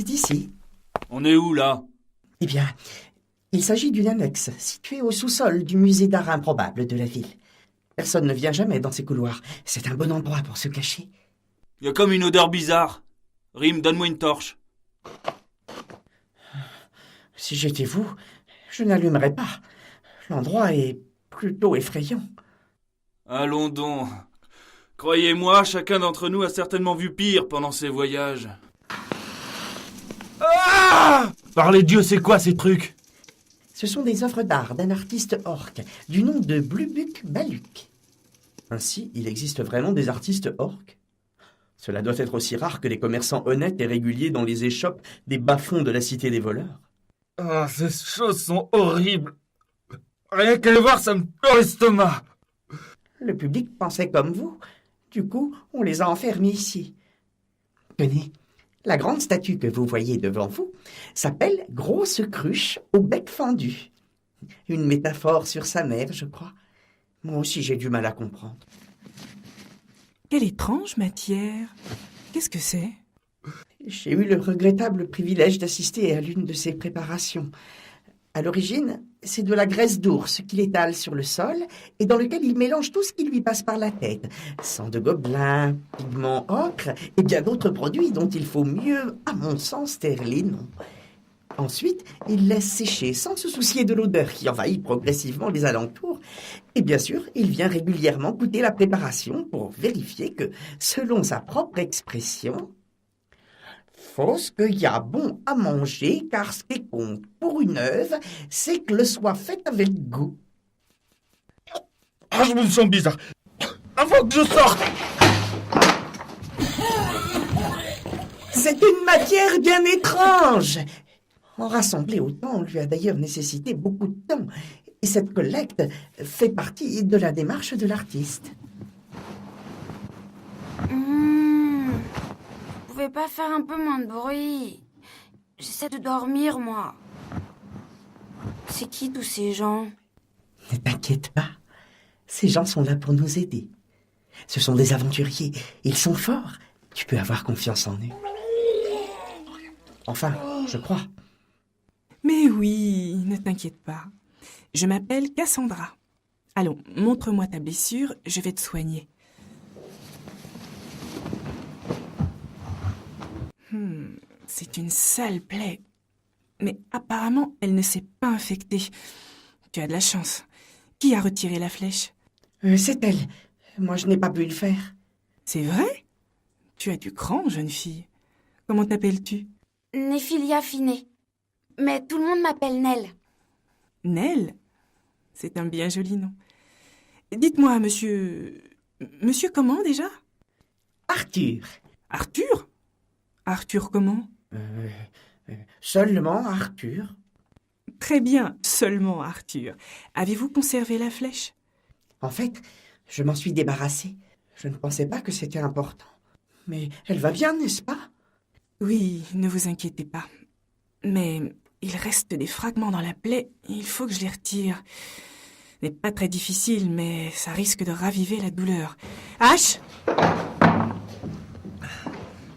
C'est ici. On est où, là? Eh bien, il s'agit d'une annexe située au sous-sol du musée d'art improbable de la ville. Personne ne vient jamais dans ces couloirs. C'est un bon endroit pour se cacher. Y a comme une odeur bizarre. Rim, donne-moi une torche. Si j'étais vous, je n'allumerais pas. L'endroit est plutôt effrayant. Allons donc. Croyez-moi, chacun d'entre nous a certainement vu pire pendant ses voyages. Ah! Par les dieux, c'est quoi ces trucs? Ce sont des œuvres d'art d'un artiste orque, du nom de Blubuk Baluk. Ainsi, il existe vraiment des artistes orques? Cela doit être aussi rare que les commerçants honnêtes et réguliers dans les échoppes des bas-fonds de la cité des voleurs. Ah, ces choses sont horribles. Rien qu'à les voir, ça me pleure l'estomac. Le public pensait comme vous. Du coup, on les a enfermés ici. Tenez, la grande statue que vous voyez devant vous s'appelle Grosse Cruche au bec fendu. Une métaphore sur sa mère, je crois. Moi aussi, j'ai du mal à comprendre. Quelle étrange matière. Qu'est-ce que c'est? J'ai eu le regrettable privilège d'assister à l'une de ces préparations. À l'origine, c'est de la graisse d'ours qu'il étale sur le sol et dans lequel il mélange tout ce qui lui passe par la tête. Sang de gobelin, pigments ocre et bien d'autres produits dont il faut mieux, à mon sens, taire les noms. Ensuite, il laisse sécher sans se soucier de l'odeur qui envahit progressivement les alentours. Et bien sûr, il vient régulièrement goûter la préparation pour vérifier que, selon sa propre expression, faut ce qu'il y a bon à manger, car ce qui compte pour une œuvre, c'est que le soit fait avec goût. Ah, je me sens bizarre. Avant que je sorte. C'est une matière bien étrange. En rassembler autant lui a d'ailleurs nécessité beaucoup de temps, et cette collecte fait partie de la démarche de l'artiste. Vous pouvez pas faire un peu moins de bruit? J'essaie de dormir, moi. C'est qui tous ces gens? Ne t'inquiète pas, ces gens sont là pour nous aider. Ce sont des aventuriers, ils sont forts. Tu peux avoir confiance en eux. Enfin, je crois. Mais oui, ne t'inquiète pas. Je m'appelle Cassandra. Allons, montre-moi ta blessure, je vais te soigner. C'est une sale plaie. Mais apparemment, elle ne s'est pas infectée. Tu as de la chance. Qui a retiré la flèche? C'est elle. Moi, je n'ai pas pu le faire. C'est vrai? Tu as du cran, jeune fille. Comment t'appelles-tu? Néphilia Finet. Mais tout le monde m'appelle Nell. Nell? C'est un bien joli nom. Dites-moi, monsieur... Monsieur comment, déjà? Arthur. Arthur? Arthur comment? Seulement Arthur. Très bien, seulement Arthur. Avez-vous conservé la flèche? En fait, je m'en suis débarrassée. Je ne pensais pas que c'était important. Mais elle va bien, n'est-ce pas? Oui, ne vous inquiétez pas. Mais il reste des fragments dans la plaie, il faut que je les retire. Ce n'est pas très difficile, mais ça risque de raviver la douleur. H!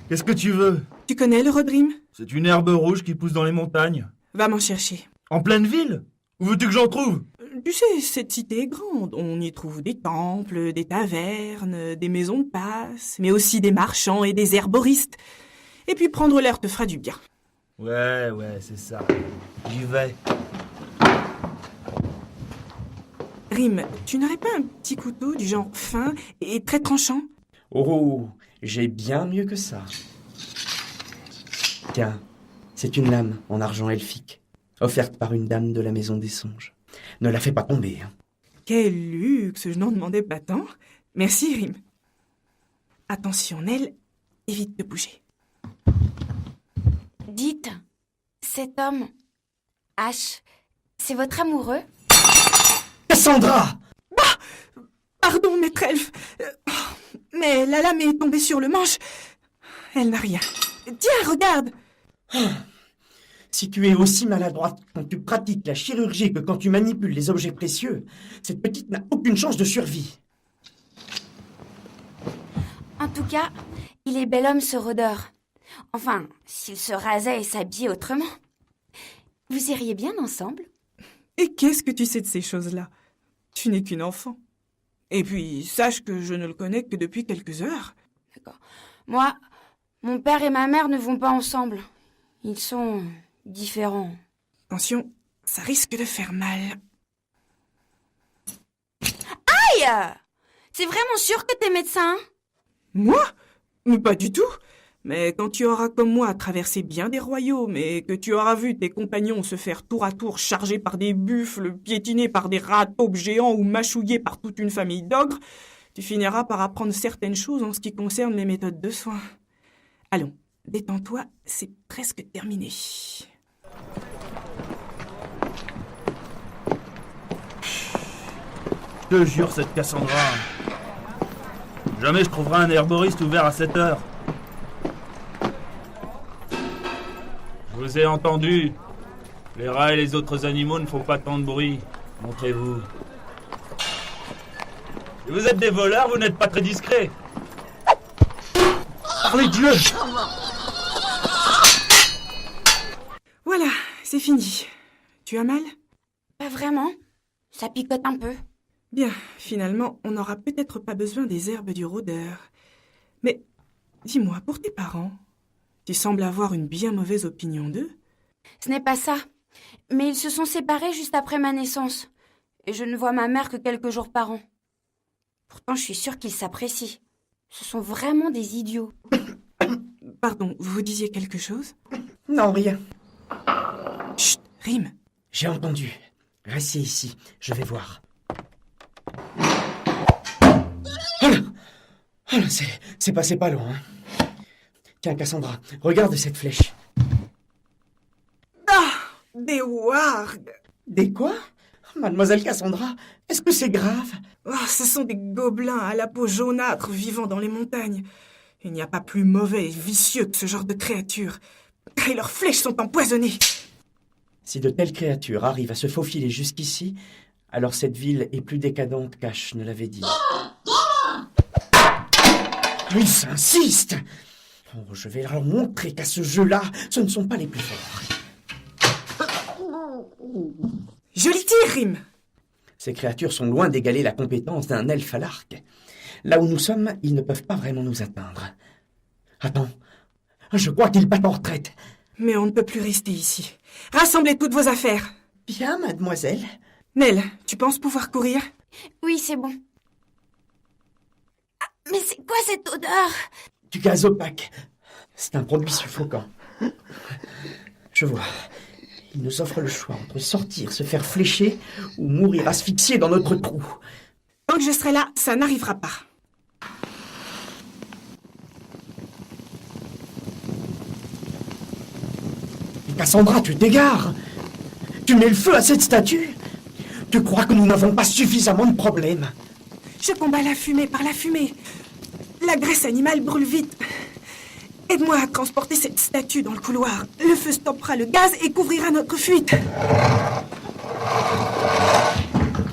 Qu'est-ce que tu veux? Tu connais le Rodrim? C'est une herbe rouge qui pousse dans les montagnes. Va m'en chercher. En pleine ville? Où veux-tu que j'en trouve? Tu sais, cette cité est grande. On y trouve des temples, des tavernes, des maisons de passe, mais aussi des marchands et des herboristes. Et puis prendre l'air te fera du bien. Ouais, c'est ça. J'y vais. Rim, tu n'aurais pas un petit couteau du genre fin et très tranchant? Oh, j'ai bien mieux que ça. Tiens, c'est une lame en argent elfique, offerte par une dame de la Maison des Songes. Ne la fais pas tomber, hein. Quel luxe, je n'en demandais pas tant. Merci, Rim. Attention, Nell, évite de bouger. Dites, cet homme, H, c'est votre amoureux? Cassandra! Pardon, maître elfe. Mais la lame est tombée sur le manche. Elle n'a rien. Tiens, regarde! Si tu es aussi maladroite quand tu pratiques la chirurgie que quand tu manipules les objets précieux, cette petite n'a aucune chance de survie. En tout cas, il est bel homme, ce rôdeur. Enfin, s'il se rasait et s'habillait autrement. Vous iriez bien ensemble? Et qu'est-ce que tu sais de ces choses-là? Tu n'es qu'une enfant. Et puis, sache que je ne le connais que depuis quelques heures. D'accord. Moi, mon père et ma mère ne vont pas ensemble. Ils sont différents. Attention, ça risque de faire mal. Aïe! C'est vraiment sûr que t'es médecin? Moi? Mais pas du tout. Mais quand tu auras comme moi traversé bien des royaumes et que tu auras vu tes compagnons se faire tour à tour charger par des buffles, piétinés par des rats taupes géants ou mâchouillés par toute une famille d'ogres, tu finiras par apprendre certaines choses en ce qui concerne les méthodes de soins. Allons, détends-toi, c'est presque terminé. Je te jure, cette Cassandra. Jamais je trouverai un herboriste ouvert à cette heure. Je vous ai entendu. Les rats et les autres animaux ne font pas tant de bruit. Montrez-vous. Si vous êtes des voleurs, vous n'êtes pas très discrets. Parlez Dieu! Voilà, c'est fini. Tu as mal? Pas vraiment. Ça picote un peu. Bien, finalement, on n'aura peut-être pas besoin des herbes du rôdeur. Mais, dis-moi, pour tes parents, tu sembles avoir une bien mauvaise opinion d'eux. Ce n'est pas ça. Mais ils se sont séparés juste après ma naissance. Et je ne vois ma mère que quelques jours par an. Pourtant, je suis sûre qu'ils s'apprécient. Ce sont vraiment des idiots. Pardon, vous disiez quelque chose? Non, rien. Chut, Rime. J'ai entendu. Restez ici, je vais voir. Oh là, oh là, c'est passé pas loin. Hein. Tiens, Cassandra, regarde cette flèche. Ah, des wargs. Des quoi? Mademoiselle Cassandra, est-ce que c'est grave? Oh, ce sont des gobelins à la peau jaunâtre vivant dans les montagnes. Il n'y a pas plus mauvais et vicieux que ce genre de créatures. Et leurs flèches sont empoisonnées. Si de telles créatures arrivent à se faufiler jusqu'ici, alors cette ville est plus décadente qu'Ash ne l'avait dit. Ils insistent! Oh, je vais leur montrer qu'à ce jeu-là, ce ne sont pas les plus forts. Joli tir, Rime. Ces créatures sont loin d'égaler la compétence d'un elfe à l'arc. Là où nous sommes, ils ne peuvent pas vraiment nous atteindre. Attends, je crois qu'ils battent en retraite. Mais on ne peut plus rester ici. Rassemblez toutes vos affaires. Bien, mademoiselle. Nell, tu penses pouvoir courir? Oui, c'est bon. Ah, mais c'est quoi cette odeur? Du gaz opaque. C'est un produit suffocant. Je vois. Il nous offre le choix entre sortir, se faire flécher ou mourir asphyxié dans notre trou. Tant que je serai là, ça n'arrivera pas. Cassandra, tu t'égares. Tu mets le feu à cette statue. Tu crois que nous n'avons pas suffisamment de problèmes? Je combats la fumée par la fumée. La graisse animale brûle vite. Aide-moi à transporter cette statue dans le couloir. Le feu stoppera le gaz et couvrira notre fuite.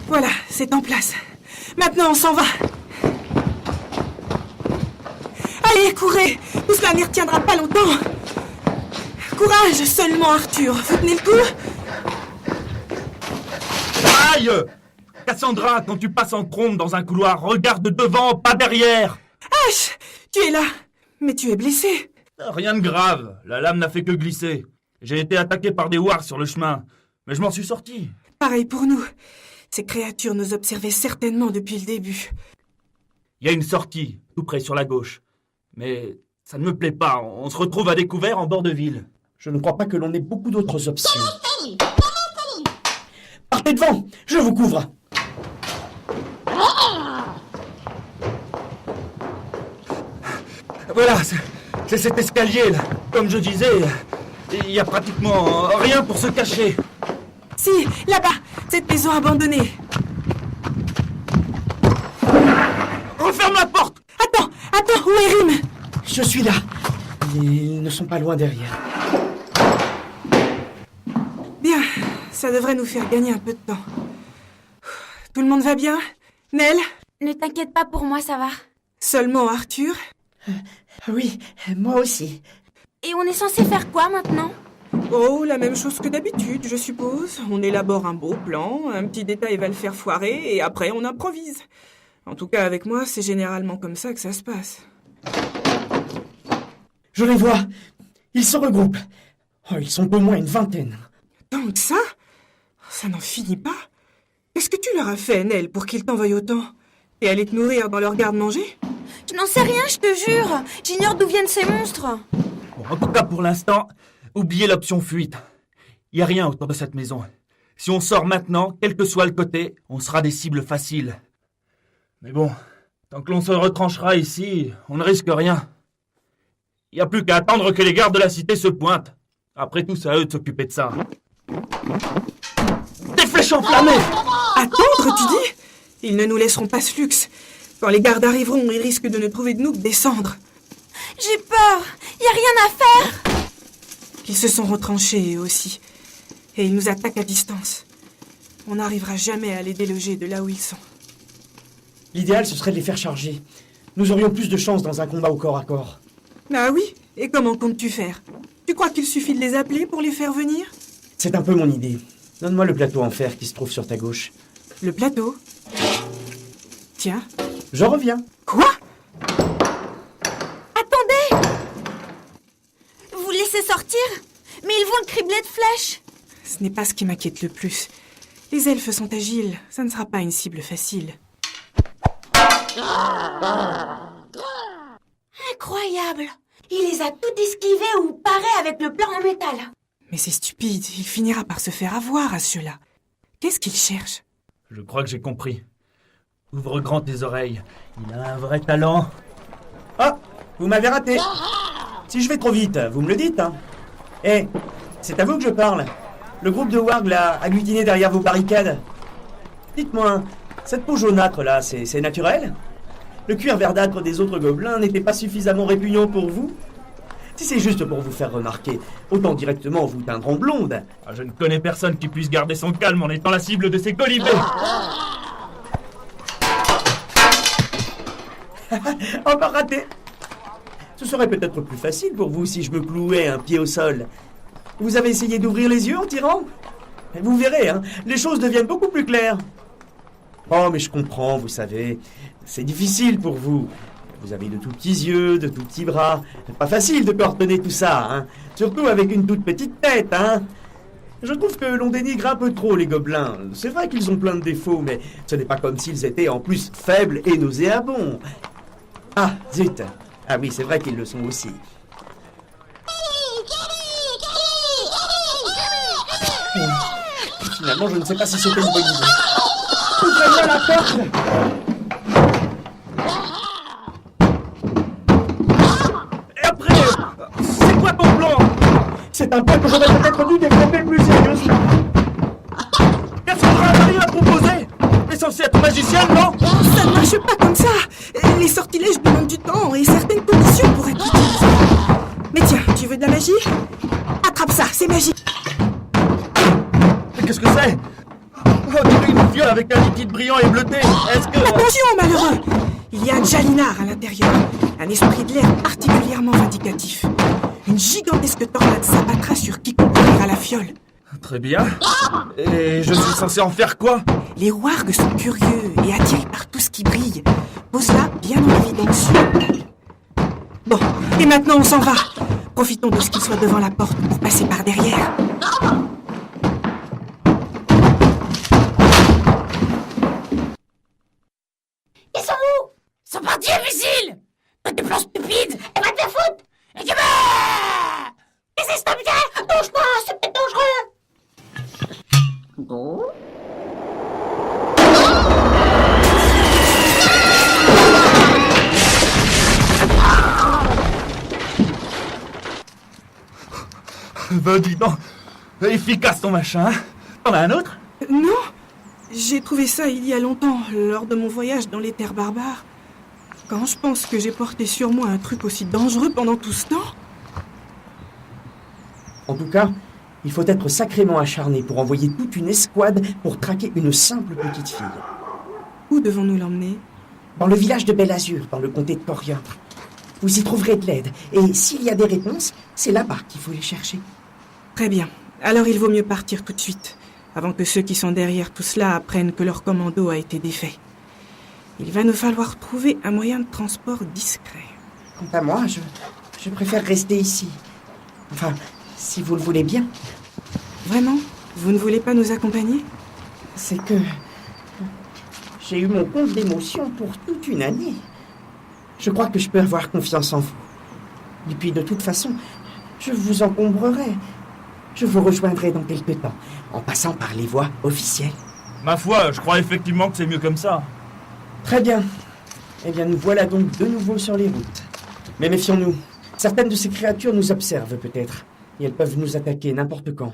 Voilà, c'est en place. Maintenant, on s'en va. Allez, courez. Tout cela n'y retiendra pas longtemps. Courage, seulement Arthur. Vous tenez le coup? Aïe! Cassandra, quand tu passes en trombe dans un couloir, regarde devant, pas derrière! Ash, tu es là. Mais tu es blessé. Rien de grave, la lame n'a fait que glisser. J'ai été attaqué par des wargs sur le chemin, mais je m'en suis sorti. Pareil pour nous. Ces créatures nous observaient certainement depuis le début. Il y a une sortie, tout près sur la gauche. Mais ça ne me plaît pas, on se retrouve à découvert en bord de ville. Je ne crois pas que l'on ait beaucoup d'autres options. Partez devant, je vous couvre. Voilà, c'est cet escalier là. Comme je disais, il y a pratiquement rien pour se cacher. Si, là-bas, cette maison abandonnée. Referme la porte! Attends, où est Rime? Je suis là. Ils ne sont pas loin derrière. Bien, ça devrait nous faire gagner un peu de temps. Tout le monde va bien? Nell? Ne t'inquiète pas pour moi, ça va. Seulement Arthur? Oui, moi aussi. Et on est censé faire quoi maintenant? Oh, la même chose que d'habitude, je suppose. On élabore un beau plan, un petit détail va le faire foirer, et après on improvise. En tout cas, avec moi, c'est généralement comme ça que ça se passe. Je les vois. Ils se regroupent. Oh, ils sont au moins une vingtaine. Tant que ça? Ça n'en finit pas. Qu'est-ce que tu leur as fait, Nell, pour qu'ils t'en veuillent autant? Et aller te nourrir dans leur garde-manger? Je n'en sais rien, je te jure. J'ignore d'où viennent ces monstres. Bon, en tout cas, pour l'instant, oubliez l'option fuite. Il n'y a rien autour de cette maison. Si on sort maintenant, quel que soit le côté, on sera des cibles faciles. Mais bon, tant que l'on se retranchera ici, on ne risque rien. Il n'y a plus qu'à attendre que les gardes de la cité se pointent. Après tout, c'est à eux de s'occuper de ça. Des flèches enflammées! Attendre, tu dis? Ils ne nous laisseront pas ce luxe. Quand les gardes arriveront, ils risquent de ne trouver de nous que des cendres. J'ai peur. Y a rien à faire. Ils se sont retranchés, eux aussi. Et ils nous attaquent à distance. On n'arrivera jamais à les déloger de là où ils sont. L'idéal, ce serait de les faire charger. Nous aurions plus de chance dans un combat au corps à corps. Ah oui? Et comment comptes-tu faire? Tu crois qu'il suffit de les appeler pour les faire venir? C'est un peu mon idée. Donne-moi le plateau en fer qui se trouve sur ta gauche. Le plateau? Tiens. Je reviens. Quoi? Attendez. Vous laissez sortir? Mais ils vont le cribler de flèches. Ce n'est pas ce qui m'inquiète le plus. Les elfes sont agiles. Ça ne sera pas une cible facile. Incroyable. Il les a toutes esquivées ou parées avec le plan en métal. Mais c'est stupide. Il finira par se faire avoir à ceux-là. Qu'est-ce qu'il cherche? Je crois que j'ai compris. Ouvre grand tes oreilles. Il a un vrai talent. Ah, vous m'avez raté. Si je vais trop vite, vous me le dites, hein. Eh, c'est à vous que je parle. Le groupe de wargs, là, agglutiné derrière vos barricades. Dites-moi, cette peau jaunâtre, là, c'est naturel? Le cuir verdâtre des autres gobelins n'était pas suffisamment répugnant pour vous? Si c'est juste pour vous faire remarquer, autant directement vous teindre en blonde. Ah, je ne connais personne qui puisse garder son calme en étant la cible de ces colibés. Encore raté. Ce serait peut-être plus facile pour vous si je me clouais un pied au sol. Vous avez essayé d'ouvrir les yeux en tirant? Vous verrez, hein, les choses deviennent beaucoup plus claires. Oh, mais je comprends, vous savez. C'est difficile pour vous. Vous avez de tout petits yeux, de tout petits bras. C'est pas facile de coordonner tout ça, hein. Surtout avec une toute petite tête, hein. Je trouve que l'on dénigre un peu trop les gobelins. C'est vrai qu'ils ont plein de défauts, mais ce n'est pas comme s'ils étaient en plus faibles et nauséabonds. Ah, zut. Ah oui, c'est vrai qu'ils le sont aussi. Finalement, je ne sais pas si c'était une bonne idée. Ouvrez-moi la porte! Et après, c'est quoi ton plan? C'est un plan que j'aurais peut-être dû développer plus sérieusement. Qu'est-ce qu'on arrive à proposer? T'es censé être magicien, non? Ça ne marche pas comme ça. Les sortilèges demandent du temps et certaines conditions pour être utilisées. Mais tiens, tu veux de la magie? Attrape ça, c'est magique. Mais qu'est-ce que c'est? On dirait une fiole avec un liquide brillant et bleuté. Est-ce que... Attention, malheureux! Il y a un Jalinar à l'intérieur. Un esprit de l'air particulièrement vindicatif. Une gigantesque tornade s'abattra sur quiconque ouvrira la fiole. Très bien. Et je suis censé en faire quoi? Les wargs sont curieux et attirés par tout ce qui brille. Pose-la bien en évidence. Bon, et maintenant on s'en va. Profitons de ce qu'il soit devant la porte pour passer par derrière. Ils sont où? Ils sont partis, imbéciles! Truc de plan stupide! Et va te faire foutre! Et tu vas! Et c'est stop, touche pas! C'est peut-être dangereux! Bon. Ben dis donc, efficace ton machin, hein? T'en as un autre? Non, j'ai trouvé ça il y a longtemps, lors de mon voyage dans les terres barbares. Quand je pense que j'ai porté sur moi un truc aussi dangereux pendant tout ce temps. En tout cas, il faut être sacrément acharné pour envoyer toute une escouade pour traquer une simple petite fille. Où devons-nous l'emmener? Dans le village de Belle-Azur, dans le comté de Coria. Vous y trouverez de l'aide. Et s'il y a des réponses, c'est là-bas qu'il faut les chercher. Très bien. Alors il vaut mieux partir tout de suite, avant que ceux qui sont derrière tout cela apprennent que leur commando a été défait. Il va nous falloir trouver un moyen de transport discret. Quant à moi, je préfère rester ici. Enfin, si vous le voulez bien. Vraiment? Vous ne voulez pas nous accompagner? C'est que j'ai eu mon compte d'émotions pour toute une année. Je crois que je peux avoir confiance en vous. Et puis de toute façon, je vous encombrerai. Je vous rejoindrai dans quelque temps, en passant par les voies officielles. Ma foi, je crois effectivement que c'est mieux comme ça. Très bien. Eh bien, nous voilà donc de nouveau sur les routes. Mais méfions-nous. Certaines de ces créatures nous observent peut-être, et elles peuvent nous attaquer n'importe quand.